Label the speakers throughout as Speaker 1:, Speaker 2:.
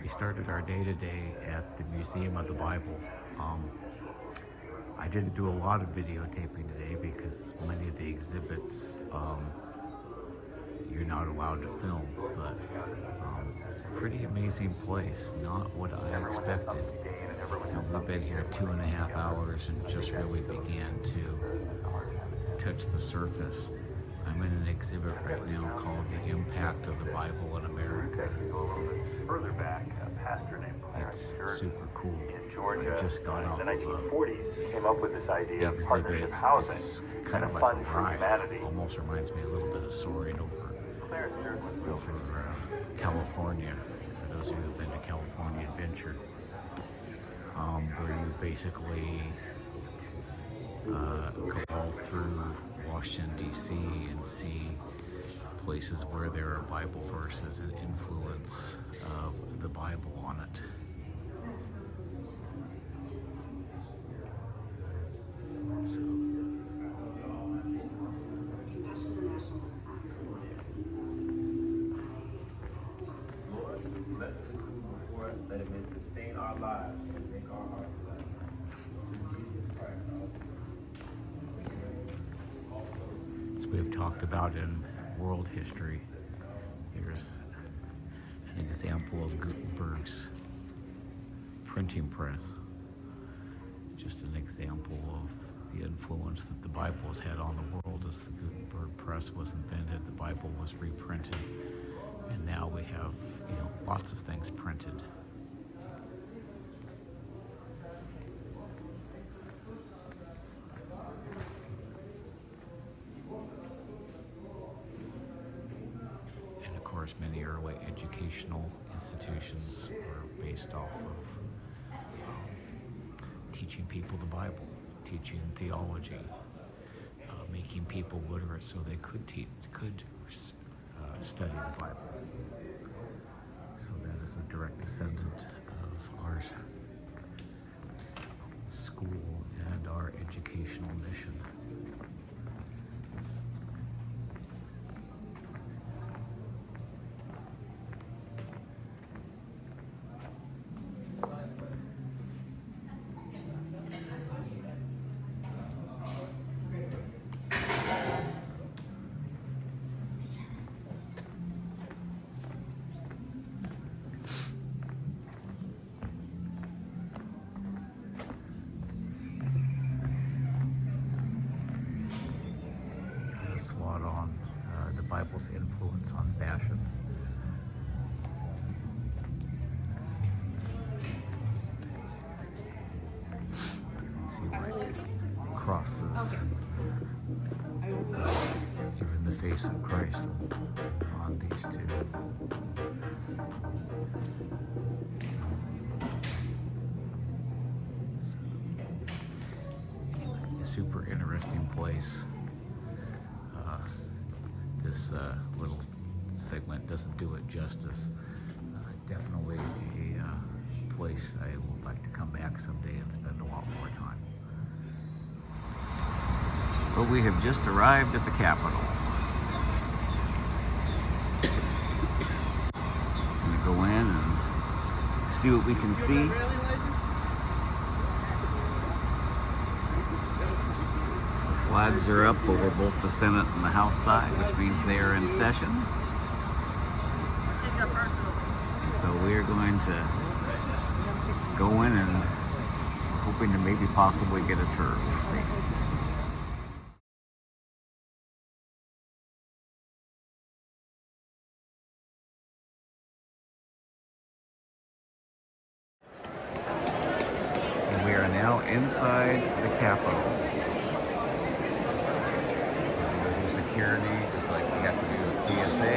Speaker 1: We started our day today at the Museum of the Bible. I didn't do a lot of videotaping today because many of the exhibits you're not allowed to film, but pretty amazing place, not what I expected. So we've been here 2.5 hours and just really began to touch the surface. I'm in an exhibit right now called The Impact of the Bible in America. It's super cool. I just got off of a
Speaker 2: came up with this idea of partnership housing.
Speaker 1: It's kind of like a ride. Almost reminds me a little bit of soaring over California, for those of you who've been to California Adventure, where you basically go all through Washington, D.C. and see places where there are Bible verses and influence of the Bible on it. So,
Speaker 3: Lord, bless this food before us, that it may sustain our lives and make our hearts glad. In Jesus Christ, our Lord.
Speaker 1: as we've talked about in world history, here's an example of Gutenberg's printing press. Just an example of the influence that the Bible has had on the world. As the Gutenberg press was invented, the Bible was reprinted, and now we have, lots of things printed. And of course, many early educational institutions were based off of teaching people the Bible, teaching theology, making people literate so they could study the Bible. So that is a direct descendant of our school and our educational mission. SWOT on the Bible's influence on fashion. You can see like crosses, even the face of Christ on these two. So, a super interesting place. This little segment doesn't do it justice. Definitely a place I would like to come back someday and spend a lot more time. But we have just arrived at the Capitol. I'm gonna go in and see what we can see. Flags are up over both the Senate and the House side, which means they are in session.
Speaker 4: Take that personal.
Speaker 1: And so we are going to go in and we're hoping to maybe possibly get a tour. We'll see. And we are now inside the Capitol. Security, just like we have to do with TSA.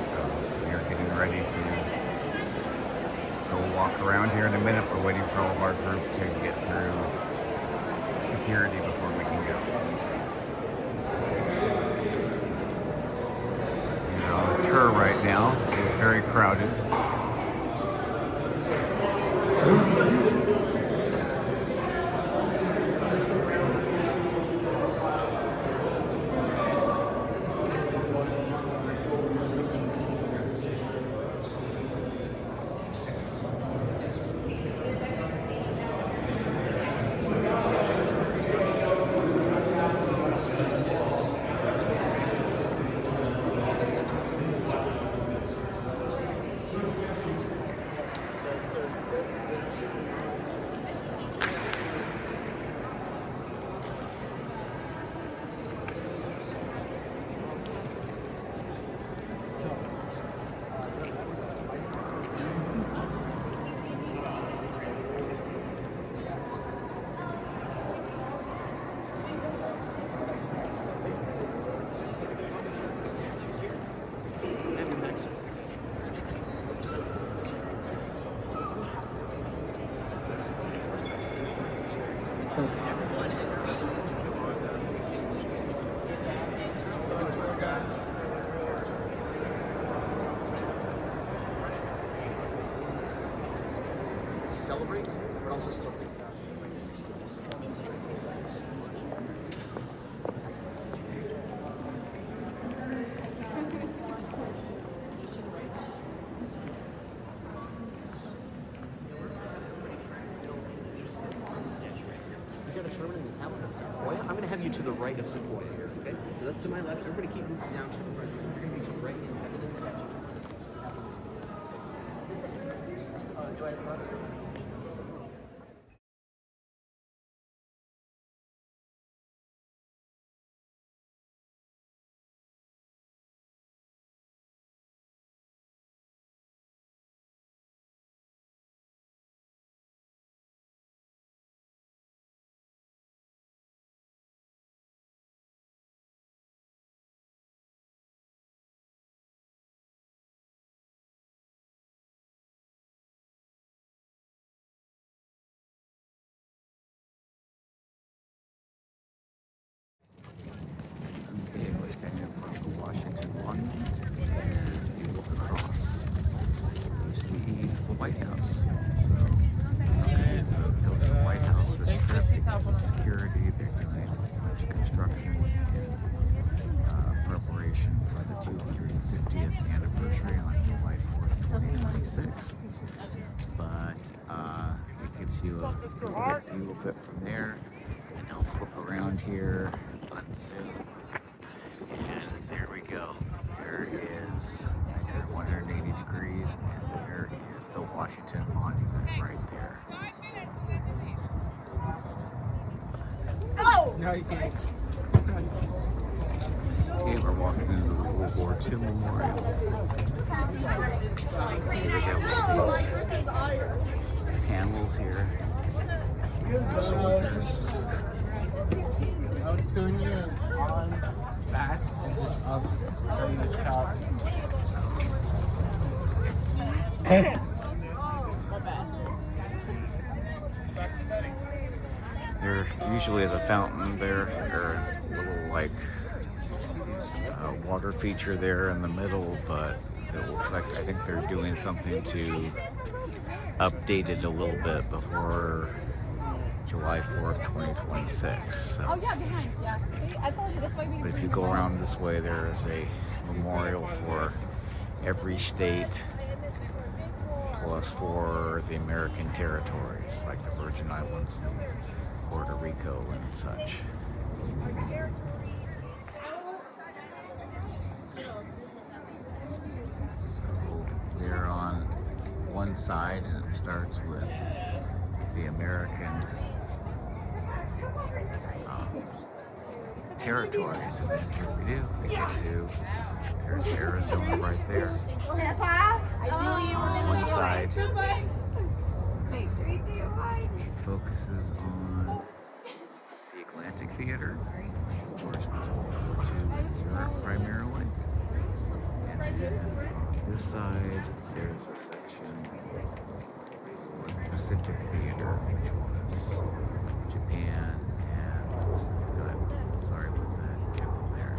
Speaker 1: So we are getting ready to go walk around here in a minute. We're waiting for all of our group to get through security before we can go. We're on a tour right now. It's very crowded.
Speaker 5: to the right of Sequoia here. Okay, so that's to my left. Everybody keep moving down to the right. We're going to be to the right hand side of this statue. Do I have a butter?
Speaker 1: Okay, we're standing in front of the Washington Monument, and you look across, you see the White House. So, okay, go to the White House for this trip because of security. They're doing a bunch of construction in preparation for the 250th anniversary on July 4th, 2026. But it gives you a good view of it from there. And I'll flip around here, unzoom. And there we go. There is, I turn 180 degrees, and there is the Washington Monument right there.
Speaker 4: Oh!
Speaker 5: No, you can't.
Speaker 1: Okay, we're walking into the World War II Memorial. See, they got all these panels here. Soldiers.
Speaker 6: I'll tune you on back and just up so you stop.
Speaker 1: There usually is a fountain there, or a little like water feature there in the middle, but it looks like I think they're doing something to update it a little bit before July 4th, 2026. So.
Speaker 7: Oh yeah, behind. Yeah. See, I told you this way.
Speaker 1: But if you go around this way, there is a memorial for every state, plus for the American territories, like the Virgin Islands and Puerto Rico and such. So they're on one side, and it starts with the American territories, and then here we get to, there's Arizona right there. On one side, it focuses on the Atlantic Theater, of course, was over to Europe primarily. And then on this side, there's a section for the Pacific Theater, which was Japan and Pacific Islands. Sorry about that, jump there.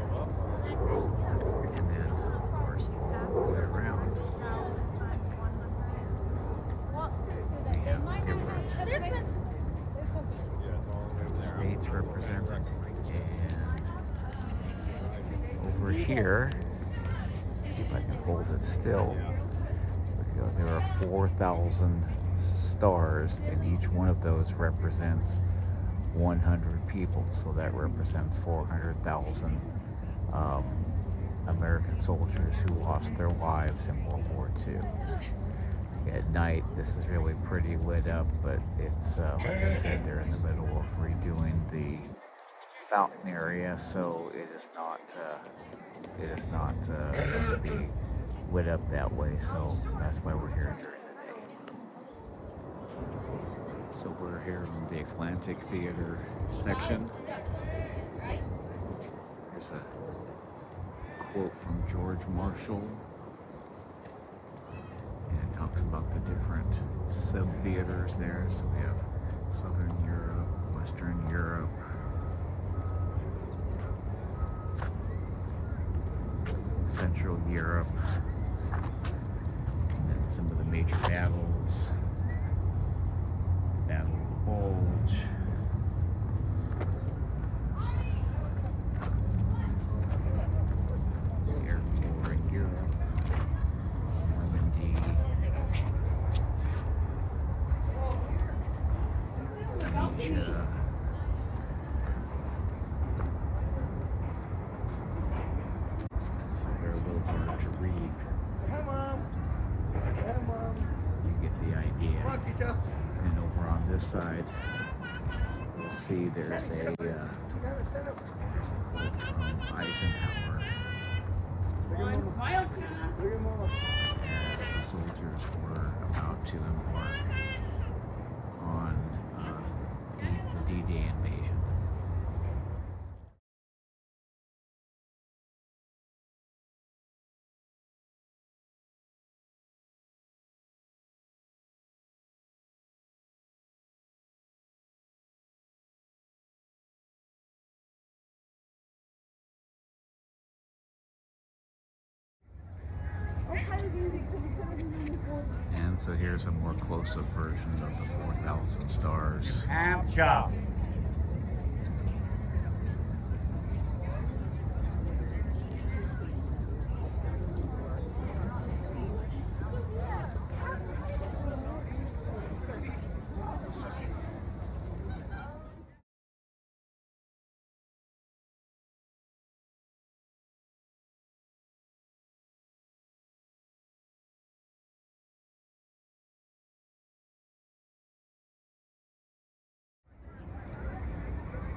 Speaker 1: And then, of course, all the way around, we have different states represented. And over here, see if I can hold it still. There are 4,000 stars, and each one of those represents 100 people. So that represents 400,000 American soldiers who lost their lives in World War II. At night, this is really pretty lit up, but it's, like I said, they're in the middle of redoing the fountain area, so it is not going to be lit up that way, so that's why we're here during the day. So we're here in the Atlantic Theater section. There's a quote from George Marshall, and it talks about the different sub-theaters there. So we have Southern Europe, Western Europe, Central Europe, and then some of the major battles, the Battle of the Bulge, the Air War in Europe, Normandy, Asia, And over on this side, you'll see there's a from Eisenhower.
Speaker 7: Smile,
Speaker 1: As the soldiers were about to embark on the D-Day invasion. And so here's a more close-up version of the 4,000 stars.
Speaker 6: Ham chop.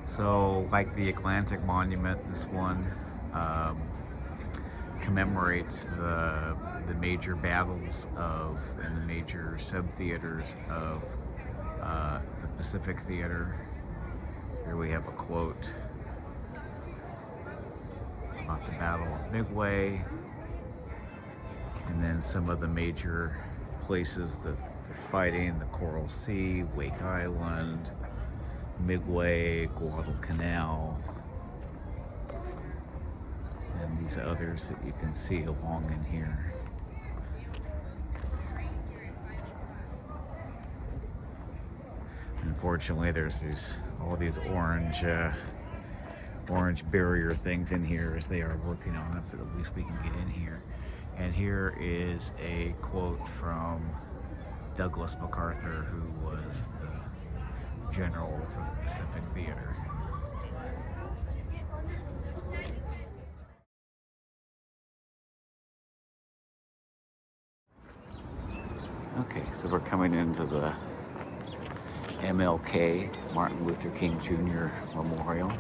Speaker 1: So, like the Atlantic Monument, this one commemorates the major battles of and the major sub-theaters of the Pacific Theater. Here we have a quote about the Battle of Midway, and then some of the major places that they're fighting: the Coral Sea, Wake Island, Midway, Guadalcanal, and these others that you can see along in here. Unfortunately, there's all these orange barrier things in here as they are working on it, but at least we can get in here. And here is a quote from Douglas MacArthur, who was the general for the Pacific Theater. Okay, so we're coming into the MLK, Martin Luther King Jr. Memorial.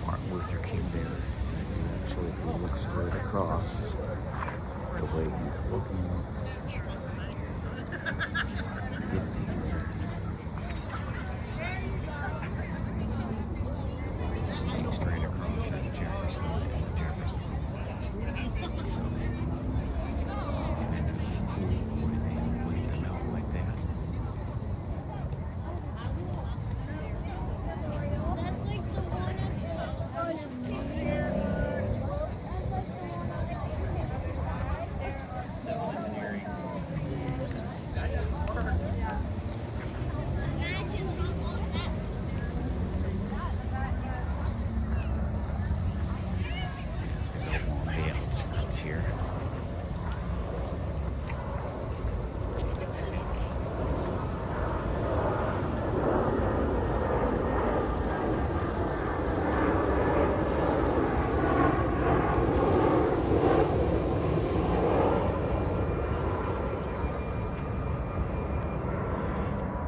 Speaker 1: Martin Luther King there. And actually, if you look straight across, the way he's looking, looking straight across at Jefferson. So, and then it'd be cool when they wait them out like that. Here.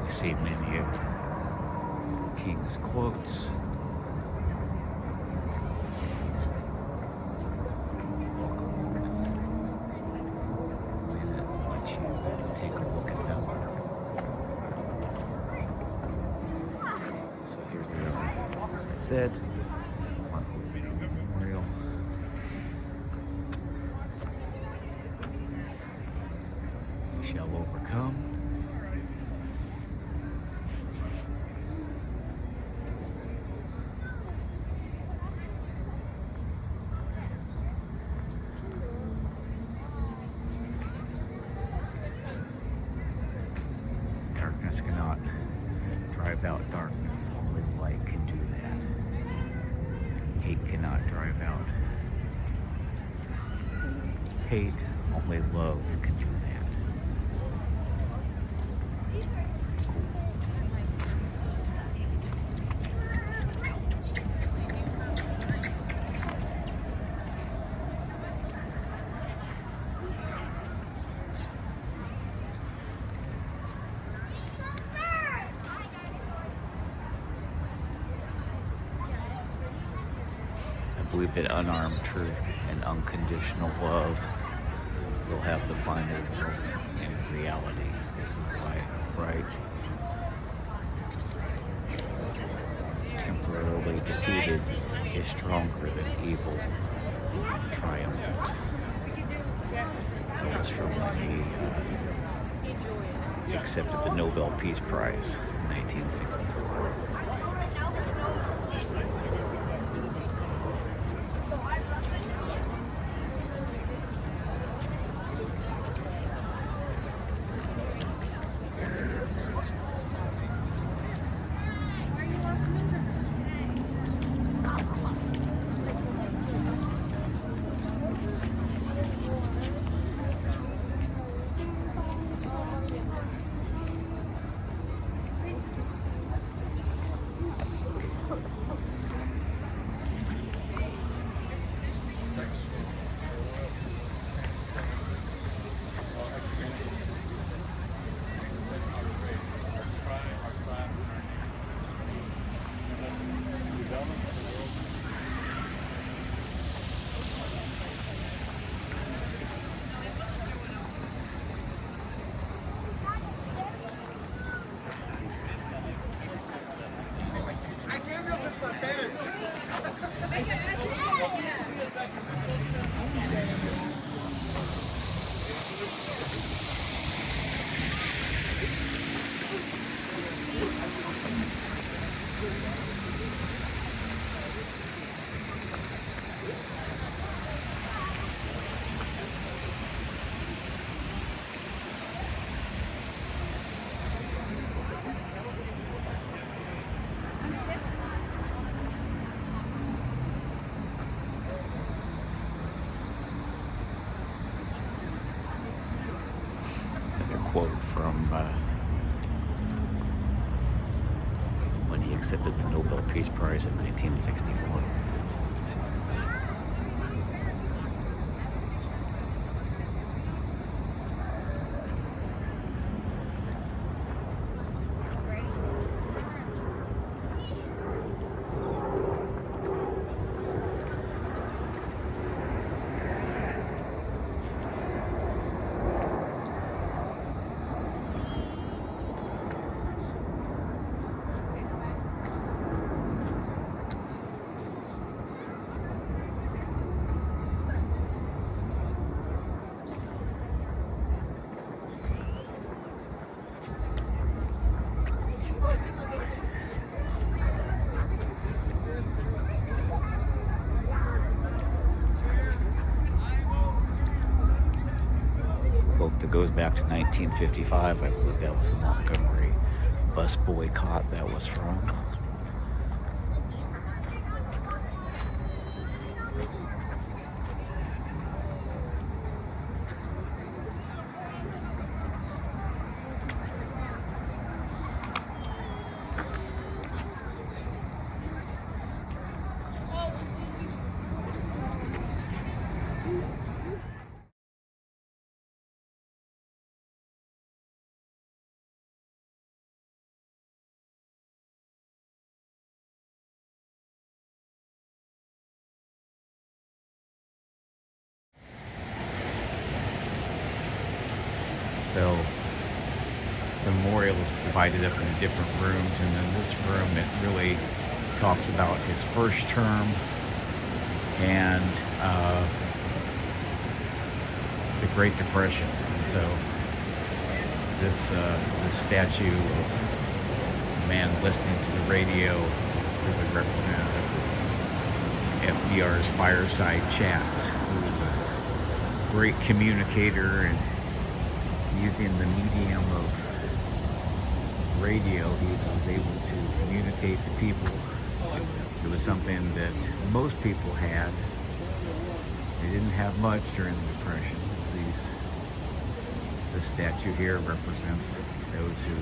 Speaker 1: We see many of King's quotes. Take a look at them. So here we are, as I said, Martin Luther King Memorial. We shall overcome. drive out darkness. Only light can do that. Hate cannot drive out hate. Only love can do that. I believe that unarmed truth and unconditional love will have the final vote in reality. This is why right temporarily defeated is stronger than evil triumphant. That was from when he accepted the Nobel Peace Prize in 1964. Quote from when he accepted the Nobel Peace Prize in 1964. That goes back to 1955. I believe that was the Montgomery bus boycott that was from. So the memorial is divided up into different rooms, and in this room it really talks about his first term and the Great Depression. And so this statue of a man listening to the radio is really representative of FDR's fireside chats. He was a great communicator and using the medium of radio, he was able to communicate to people. It was something that most people had. They didn't have much during the Depression. This statue here represents those who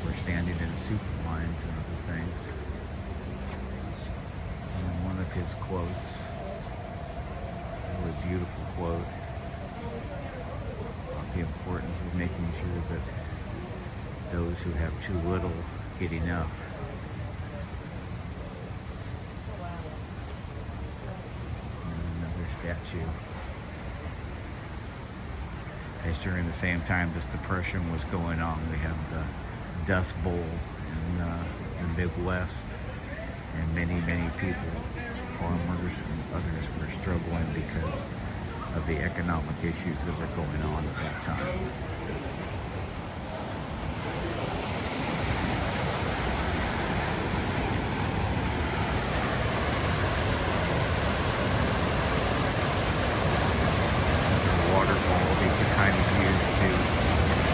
Speaker 1: were standing in super lines and other things. And one of his quotes, a really beautiful quote, about the importance of making sure that those who have too little get enough. And another statue. As during the same time this Depression was going on, we have the Dust Bowl in the Midwest, and many people, farmers and others, were struggling because of the economic issues that were going on at that time.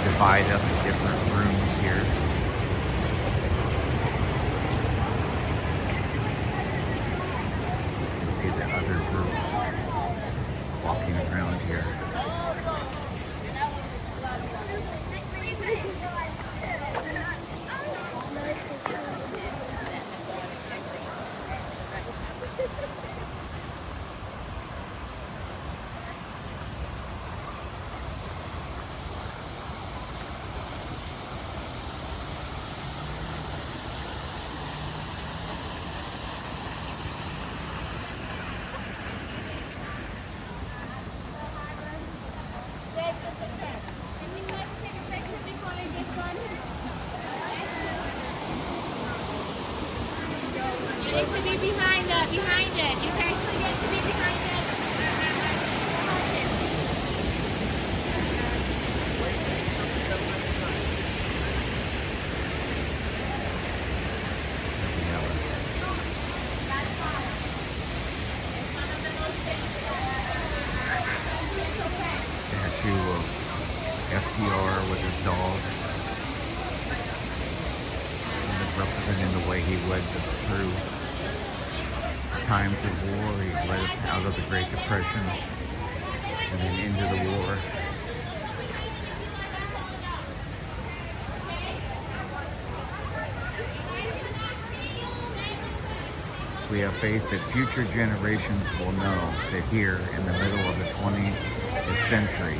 Speaker 1: Divide up the different rooms here. You can see the other groups walking around here.
Speaker 7: You need to be behind it. You actually need to be behind it.
Speaker 1: Statue of FDR with his dog, representing the way he led us through times of war. He led us out of the Great Depression and then into the war. We have faith that future generations will know that here in the middle of the 20th century,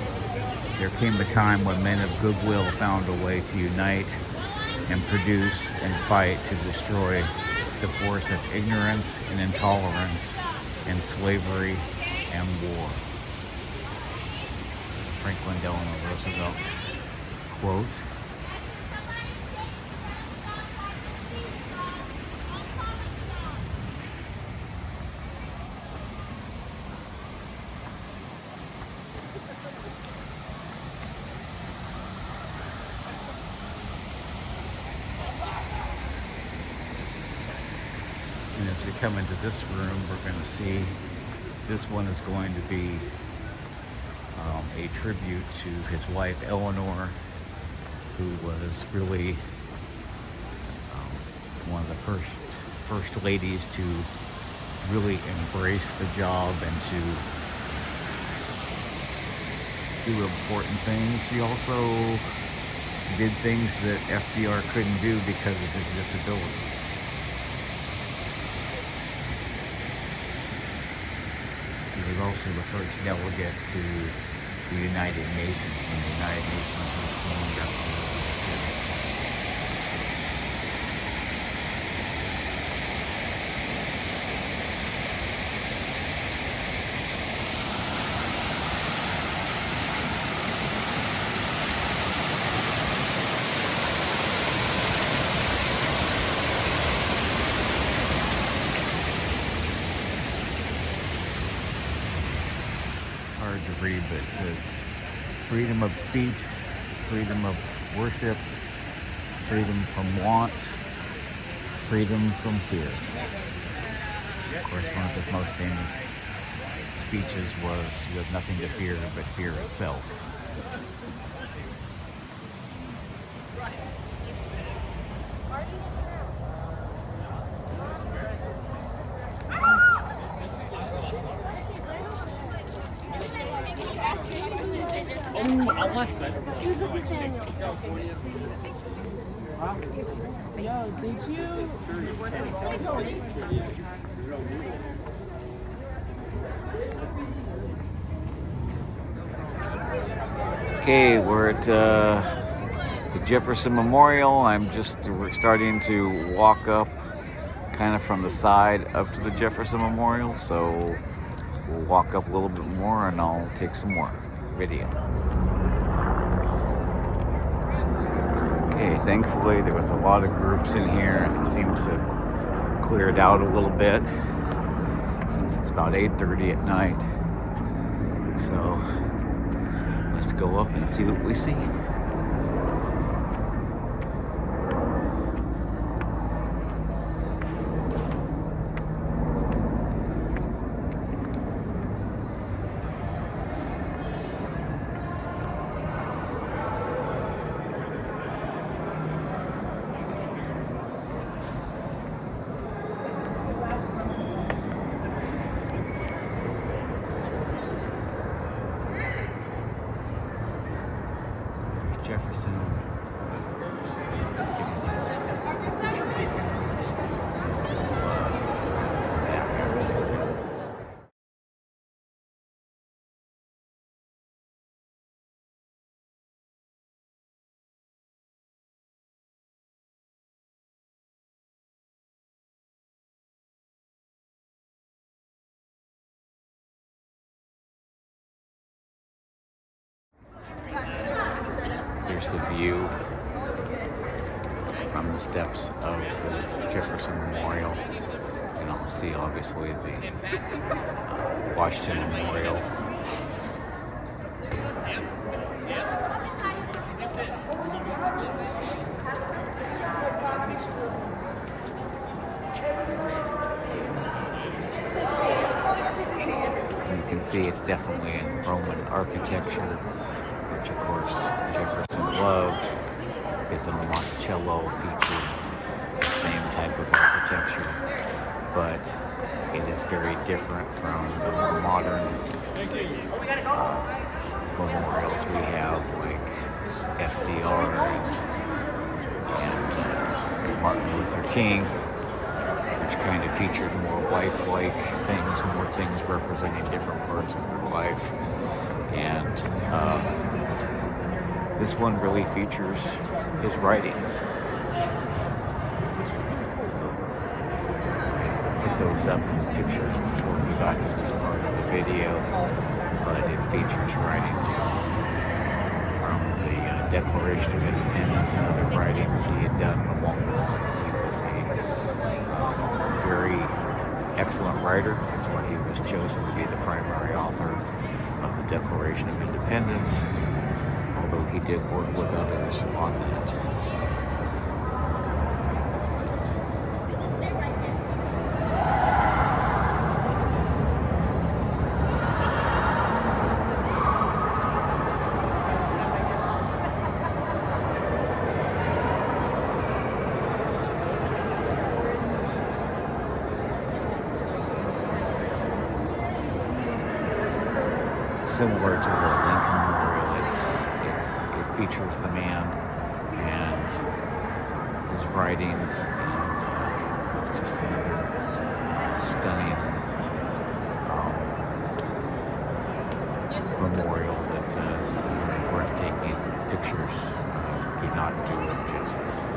Speaker 1: there came a time when men of goodwill found a way to unite and produce and fight to destroy the force of ignorance and intolerance and slavery and war. Franklin Delano Roosevelt quote. And as we come into this room, we're going to see this one is going to be a tribute to his wife Eleanor, who was really one of the first ladies to really embrace the job and to do important things. She also did things that FDR couldn't do because of his disability. She was also the first delegate to the United Nations when the United Nations was formed after World War II. Hard to read, but it says freedom of speech, freedom of worship, freedom from want, freedom from fear. Of course, one of his most famous speeches was, "You have nothing to fear but fear itself."
Speaker 6: Yo, did you?
Speaker 1: Okay, we're at the Jefferson Memorial. We're starting to walk up kind of from the side up to the Jefferson Memorial. So we'll walk up a little bit more and I'll take some more video. Okay, thankfully there was a lot of groups in here. It seems to have cleared out a little bit since it's about 8:30 at night. So let's go up and see what we see. Jefferson. Let's get into this. Here's the view from the steps of the Jefferson Memorial. And I'll see obviously the Washington Memorial. And you can see it's definitely in Roman architecture, which of course Jefferson loved. His own Monticello featured the same type of architecture, but it is very different from the more modern memorials we have, like FDR and Martin Luther King, which kind of featured more lifelike things, more things representing different parts of their life. And this one really features his writings. So, put those up in the pictures before we got to this part of the video, but it features writings from the Declaration of Independence and other writings he had done along the way. He was a very excellent writer. That's why he was chosen to be the primary author of the Declaration of Independence, although he did work with others on that. So. Similar to the Lincoln Memorial, it features the man and his writings, and it's just another stunning memorial that is very breathtaking. Pictures do not do it justice.